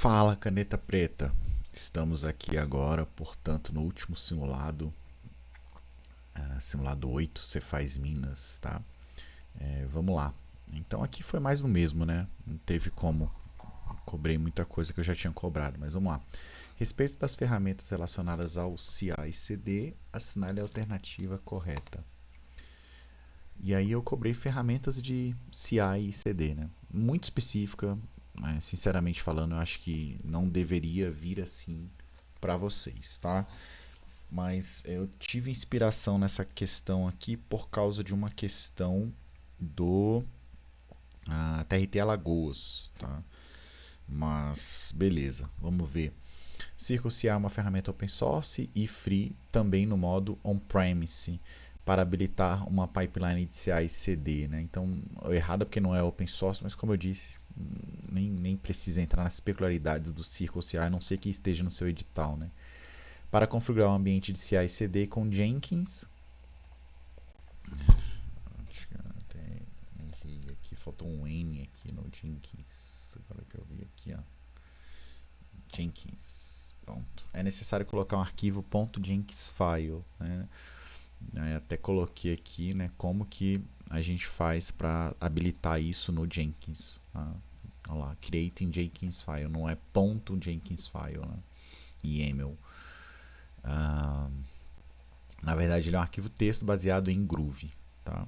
Fala, caneta preta. Estamos aqui agora, portanto, no último simulado, simulado 8, Cefaz Minas, tá? Vamos lá. Então aqui foi mais do mesmo, né? Não teve como. Cobrei muita coisa que eu já tinha cobrado, mas vamos lá. Respeito das ferramentas relacionadas ao CI/CD, assinale a alternativa correta. E aí eu cobrei ferramentas de CI e CD, né? Muito específica, né? Sinceramente falando, eu acho que não deveria vir assim para vocês, tá? Mas eu tive inspiração nessa questão aqui por causa de uma questão do TRT Alagoas, tá? Mas beleza, vamos ver. CircleCI é uma ferramenta open source e free também no modo on-premise para habilitar uma pipeline de CI e CD, né? Então, errado porque não é open source, mas como eu disse, nem precisa entrar nas peculiaridades do CircleCI, a não ser que esteja no seu edital, né? Para configurar um ambiente de CI e CD com Jenkins. Acho que errei aqui, faltou um N aqui no Jenkins. Agora que eu vi aqui, ó. Jenkins. Pronto. É necessário colocar um arquivo .jenkins file, né? Eu até coloquei aqui, né, como que a gente faz para habilitar isso no Jenkins. Tá? Olha lá, creating Jenkins file, não é .jenkins file, né? YAML. Na verdade, ele é um arquivo texto baseado em Groove. Tá?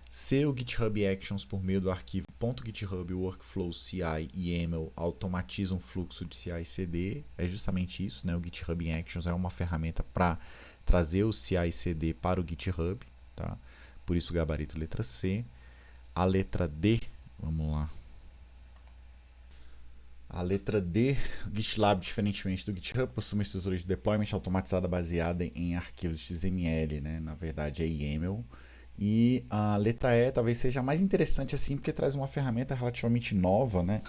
Se o GitHub Actions, por meio do arquivo .github workflow CI YAML, automatiza um fluxo de CI CD, é justamente isso, né? O GitHub Actions é uma ferramenta para trazer o CI CD para o GitHub, tá? Por isso o gabarito letra C. A letra D, vamos lá. A letra D, o GitLab, diferentemente do GitHub, possui uma estrutura de deployment automatizada baseada em arquivos XML, né? Na verdade é YAML. E a letra E talvez seja mais interessante assim, porque traz uma ferramenta relativamente nova, né?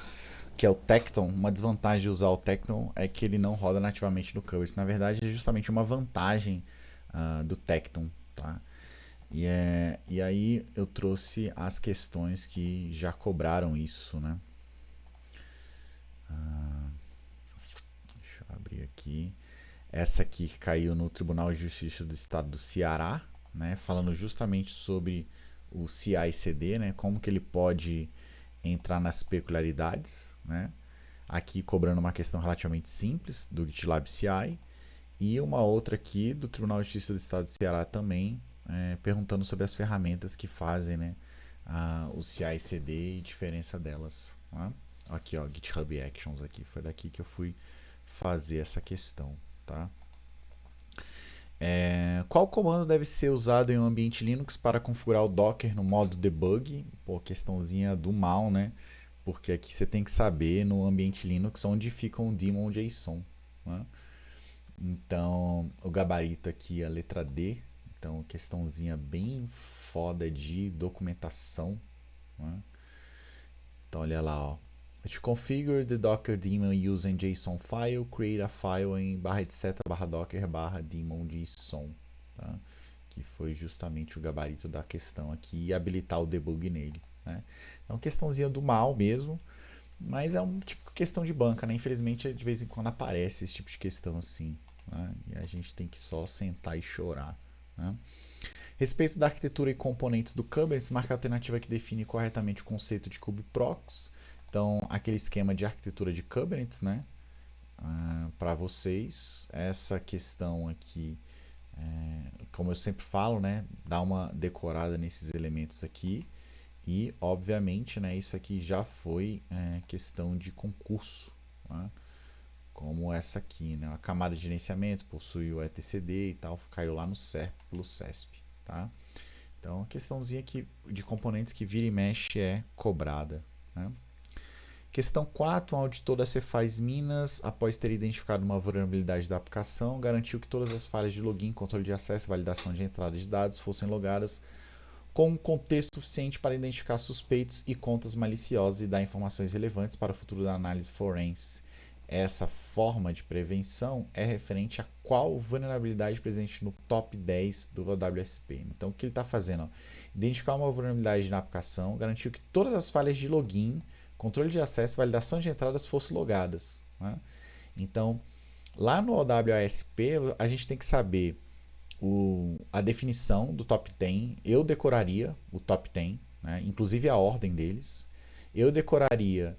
Que é o Tekton. Uma desvantagem de usar o Tekton é que ele não roda nativamente no Kubernetes. Na verdade, é justamente uma vantagem do Tekton, tá? E aí eu trouxe as questões que já cobraram isso, né? Deixa eu abrir aqui. Essa aqui caiu no Tribunal de Justiça do Estado do Ceará, né? Falando justamente sobre o CI/CD, né? Como que ele pode entrar nas peculiaridades, né? Aqui cobrando uma questão relativamente simples do GitLab CI e uma outra aqui do Tribunal de Justiça do Estado do Ceará também, perguntando sobre as ferramentas que fazem, né, o CI/CD e diferença delas. Tá? Aqui, ó, GitHub Actions aqui, foi daqui que eu fui fazer essa questão, tá? Qual comando deve ser usado em um ambiente Linux para configurar o Docker no modo debug? Pô, questãozinha do mal, né? Porque aqui você tem que saber no ambiente Linux onde fica um daemon JSON. Né? Então, o gabarito aqui é a letra D. Então, questãozinha bem foda de documentação. Né? Então, olha lá, ó. To configure the Docker daemon using JSON file, create a file em /etc /docker daemon JSON. Tá? Que foi justamente o gabarito da questão aqui e habilitar o debug nele. Né? É uma questãozinha do mal mesmo, mas é um tipo de questão de banca, né? Infelizmente, de vez em quando aparece esse tipo de questão assim. Né? E a gente tem que só sentar e chorar. Né? Respeito da arquitetura e componentes do Kubernetes, marca a alternativa que define corretamente o conceito de kubeprox. Então, aquele esquema de arquitetura de Kubernetes, né? Para vocês, essa questão aqui, como eu sempre falo, né? Dá uma decorada nesses elementos aqui. E, obviamente, né, isso aqui já foi questão de concurso, né? Como essa aqui, né? A camada de gerenciamento possui o etcd e tal, caiu lá no SERP pelo CESP, tá? Então, a questãozinha aqui de componentes que vira e mexe é cobrada, né? Questão 4, um auditor da Cefaz Minas, após ter identificado uma vulnerabilidade da aplicação, garantiu que todas as falhas de login, controle de acesso e validação de entrada de dados fossem logadas com um contexto suficiente para identificar suspeitos e contas maliciosas e dar informações relevantes para o futuro da análise forense. Essa forma de prevenção é referente a qual vulnerabilidade presente no top 10 do WSP. Então, o que ele está fazendo? Ó, identificar uma vulnerabilidade na aplicação, garantiu que todas as falhas de login, controle de acesso e validação de entradas fossem logadas. né? Então, lá no OWASP, a gente tem que saber a definição do top 10. Eu decoraria o top 10, né? Inclusive a ordem deles. Eu decoraria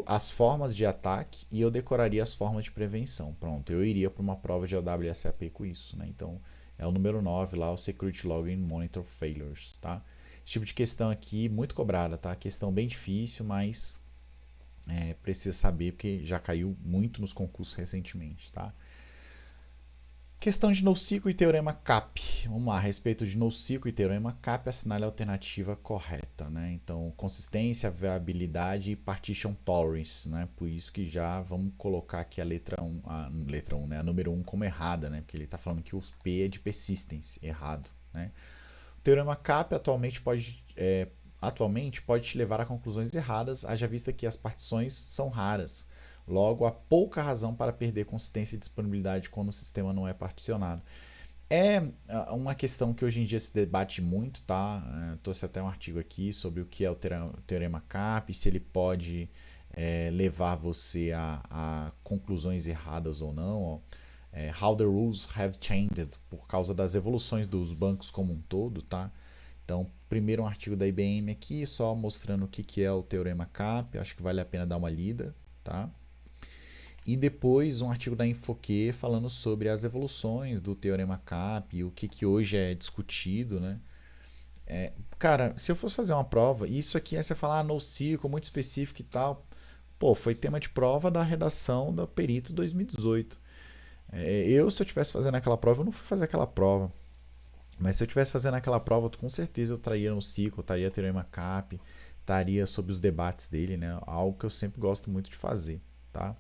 as formas de ataque e eu decoraria as formas de prevenção. Pronto, eu iria para uma prova de OWSAP com isso, né? Então, é o número 9 lá, o Security Login Monitor Failures, tá? Esse tipo de questão aqui, muito cobrada, tá? Questão bem difícil, mas precisa saber porque já caiu muito nos concursos recentemente, tá? Questão de NoSQL e teorema CAP. Vamos lá, a respeito de NoSQL e teorema CAP, assinale a alternativa correta, né? Então, consistência, viabilidade e partition tolerance, né? Por isso que já vamos colocar aqui a letra 1, né? A número 1 como errada, né? Porque ele está falando que o P é de persistence, errado, né? O teorema CAP atualmente pode te levar a conclusões erradas, haja vista que as partições são raras. Logo, há pouca razão para perder consistência e disponibilidade quando o sistema não é particionado. É uma questão que hoje em dia se debate muito, tá? Trouxe até um artigo aqui sobre o que é o teorema CAP, se ele pode levar você a conclusões erradas ou não. Ó. How the rules have changed, por causa das evoluções dos bancos como um todo, tá? Então, primeiro um artigo da IBM aqui, só mostrando o que é o teorema CAP, acho que vale a pena dar uma lida, tá? E depois um artigo da Infoque falando sobre as evoluções do teorema CAP e o que hoje é discutido, né? Cara, se eu fosse fazer uma prova, isso aqui aí você falar NoSQL, muito específico e tal, pô, foi tema de prova da redação da Perito 2018. Se eu estivesse fazendo aquela prova, eu não fui fazer aquela prova. Mas se eu estivesse fazendo aquela prova, com certeza eu traria NoSQL, traria teorema CAP, estaria sobre os debates dele, né? Algo que eu sempre gosto muito de fazer, tá?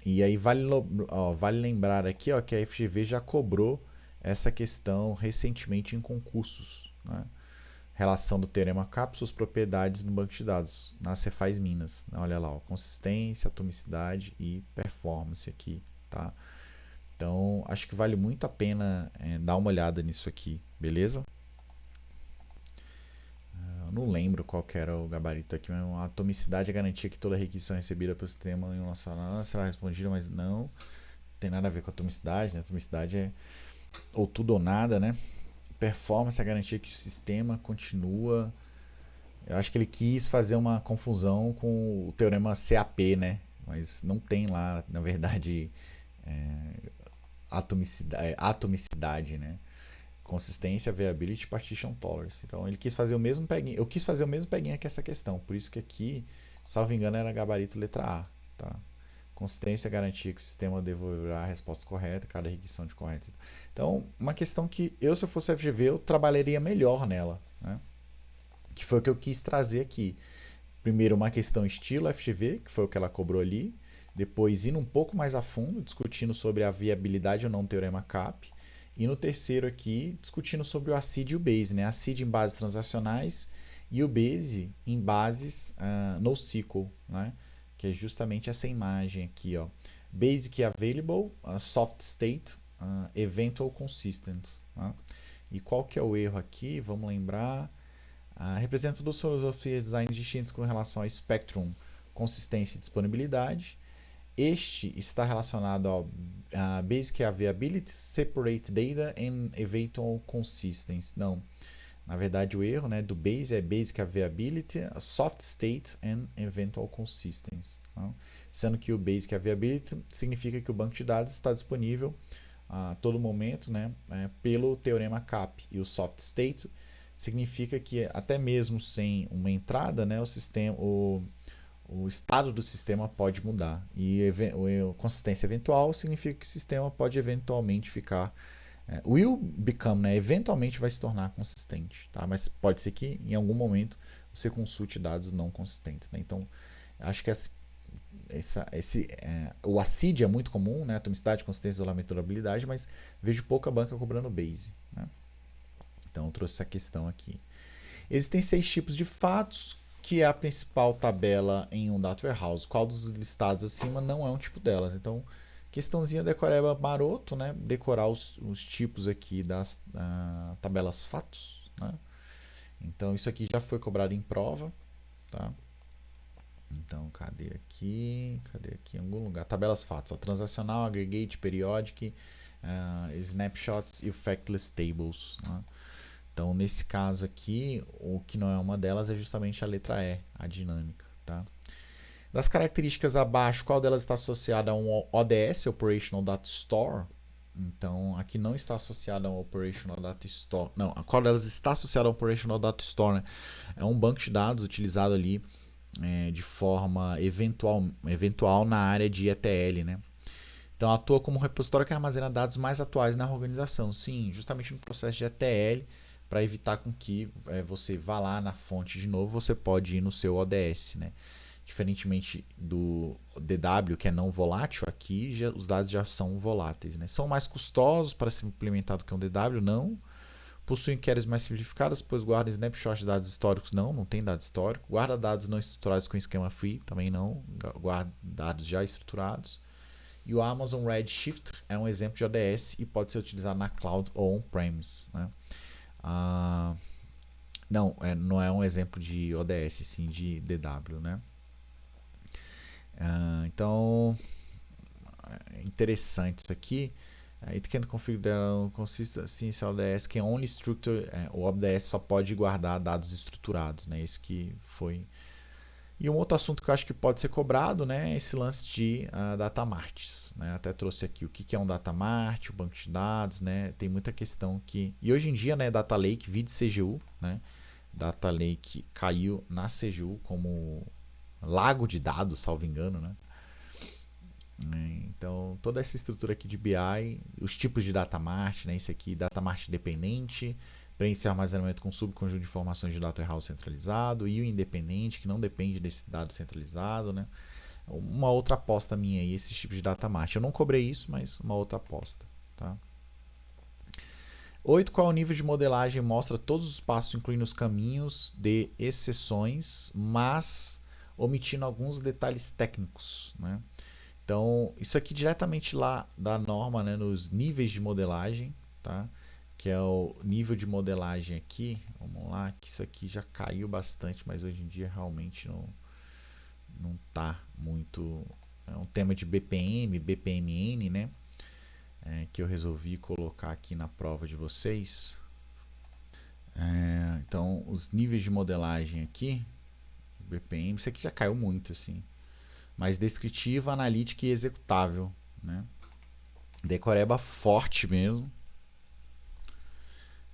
E aí vale lembrar aqui ó, que a FGV já cobrou essa questão recentemente em concursos. Né? Relação do teorema CAP, suas propriedades no banco de dados, na Cefaz Minas. Olha lá, ó, consistência, atomicidade e performance aqui. Tá? Então, acho que vale muito a pena dar uma olhada nisso aqui, beleza? Eu não lembro qual que era o gabarito aqui, mas a atomicidade é garantia que toda requisição recebida pelo sistema em uma sala será respondida, mas não tem nada a ver com atomicidade, né? Atomicidade é ou tudo ou nada, né? Performance é a garantia que o sistema continua. Eu acho que ele quis fazer uma confusão com o teorema CAP, né? Mas não tem lá, na verdade, atomicidade, né? Consistência, viability, partition tolerance. Então ele quis fazer o mesmo peguinha. Eu quis fazer o mesmo peguinha que essa questão. Por isso que aqui, salvo engano, era gabarito letra A. Tá? Consistência garantia que o sistema devolverá a resposta correta, cada requisição de correta. Então, uma questão que eu, se eu fosse FGV, eu trabalharia melhor nela. Né? Que foi o que eu quis trazer aqui. Primeiro, uma questão estilo FGV, que foi o que ela cobrou ali. Depois, indo um pouco mais a fundo, discutindo sobre a viabilidade ou não do teorema CAP. E no terceiro aqui, discutindo sobre o ACID e o BASE. Né? ACID em bases transacionais e o BASE em bases NoSQL. Né? Que é justamente essa imagem aqui. Ó. Basic Available, Soft State, Eventual Consistent. Tá? E qual que é o erro aqui? Vamos lembrar. Representa duas filosofias de design distintas com relação ao Spectrum, consistência e disponibilidade. Este está relacionado ao Basic Availability, Separate Data and Eventual Consistency. Não, na verdade o erro né, do Base é Basic Availability, Soft State and Eventual Consistency. Tá? Sendo que o Basic Availability significa que o banco de dados está disponível a todo momento né, pelo teorema CAP. E o Soft State significa que até mesmo sem uma entrada, né, o estado do sistema pode mudar. E consistência eventual significa que o sistema pode eventualmente ficar will become, né, eventualmente vai se tornar consistente, tá? Mas pode ser que em algum momento você consulte dados não consistentes, né? Então, acho que o ACID é muito comum, né? Atomicidade, consistência, isolamento e durabilidade, mas vejo pouca banca cobrando base, né? Então, eu trouxe essa questão aqui. Existem 6 tipos de fatos, que é a principal tabela em um data warehouse. Qual dos listados acima não é um tipo delas? Então, questãozinha decoreba maroto, né? Decorar os tipos aqui das tabelas fatos, né? Então, isso aqui já foi cobrado em prova, tá? Então, cadê aqui? Cadê aqui? Em algum lugar. Tabelas fatos. Ó, transacional, aggregate, periodic, snapshots e o factless tables. Né? Então, nesse caso aqui, o que não é uma delas é justamente a letra E, a dinâmica. Tá? Das características abaixo, qual delas está associada a um ODS, Operational Data Store? Então, aqui não está associada a um Operational Data Store. Não, qual delas está associada a um Operational Data Store? Né? É um banco de dados utilizado ali de forma eventual na área de ETL, né? Então atua como um repositório que armazena dados mais atuais na organização. Sim, justamente no processo de ETL, para evitar com que você vá lá na fonte de novo, você pode ir no seu ODS, né? Diferentemente do DW, que é não volátil, aqui os dados já são voláteis, né? São mais custosos para ser implementado que um DW, não. Possuem queries mais simplificadas, pois guardam snapshot de dados históricos. Não, não tem dado histórico. Guarda dados não estruturados com esquema free. Também não. Guarda dados já estruturados. E o Amazon Redshift é um exemplo de ODS e pode ser utilizado na cloud ou on-premise. Né? Não, não é um exemplo de ODS, sim de DW. Né? Então, é interessante isso aqui. It can configure consistency ODS can only structure. O ODS só pode guardar dados estruturados, né? Esse que foi. E um outro assunto que eu acho que pode ser cobrado, né, é esse lance de data marts, né? Até trouxe aqui o que é um data mart, o banco de dados, né? Tem muita questão que. E hoje em dia, né, data lake, vide CGU, né? Data lake caiu na CGU como lago de dados, salvo engano, né? Então, toda essa estrutura aqui de BI, os tipos de data mart, né? Esse aqui, data mart dependente, preenche armazenamento com subconjunto de informações de data warehouse centralizado, e o independente, que não depende desse dado centralizado, né? Uma outra aposta minha aí, esses tipos de data mart. Eu não cobrei isso, mas uma outra aposta, tá? 8. Qual é o nível de modelagem? Mostra todos os passos, incluindo os caminhos de exceções, mas omitindo alguns detalhes técnicos, né? Então, isso aqui diretamente lá da norma, né, nos níveis de modelagem, tá? Que é o nível de modelagem aqui. Vamos lá, que isso aqui já caiu bastante, mas hoje em dia realmente não tá muito. É um tema de BPM, BPMN, né? Que eu resolvi colocar aqui na prova de vocês. Então, os níveis de modelagem aqui, BPM, isso aqui já caiu muito, assim. Mas descritiva, analítica e executável, né? Decoreba forte mesmo.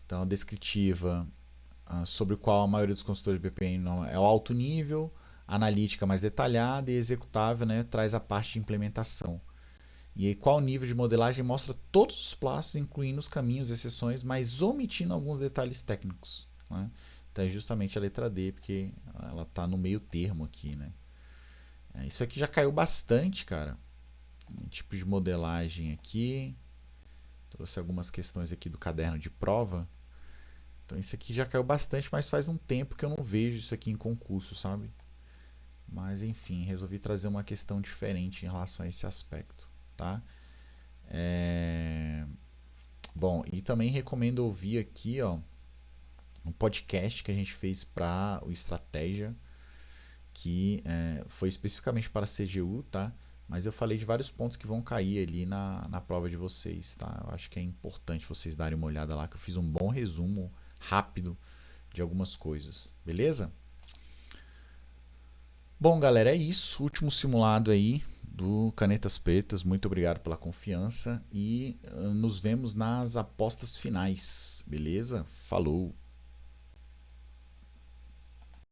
Então, descritiva, sobre o qual a maioria dos consultores de BPM não é o alto nível, analítica mais detalhada e executável, né, traz a parte de implementação. E aí, qual nível de modelagem mostra todos os passos, incluindo os caminhos, exceções, mas omitindo alguns detalhes técnicos. Né? Então é justamente a letra D, porque ela está no meio termo aqui. Né? Isso aqui já caiu bastante, cara. Tipo de modelagem aqui. Trouxe algumas questões aqui do caderno de prova. Então isso aqui já caiu bastante, mas faz um tempo que eu não vejo isso aqui em concurso, sabe? Mas enfim, resolvi trazer uma questão diferente em relação a esse aspecto, tá? Bom, e também recomendo ouvir aqui, ó, um podcast que a gente fez para o Estratégia, que foi especificamente para a CGU, tá? Mas eu falei de vários pontos que vão cair ali na prova de vocês, tá? Eu acho que é importante vocês darem uma olhada lá, que eu fiz um bom resumo rápido de algumas coisas, beleza? Bom, galera, é isso. Último simulado aí do Canetas Pretas. Muito obrigado pela confiança e nos vemos nas apostas finais, beleza? Falou!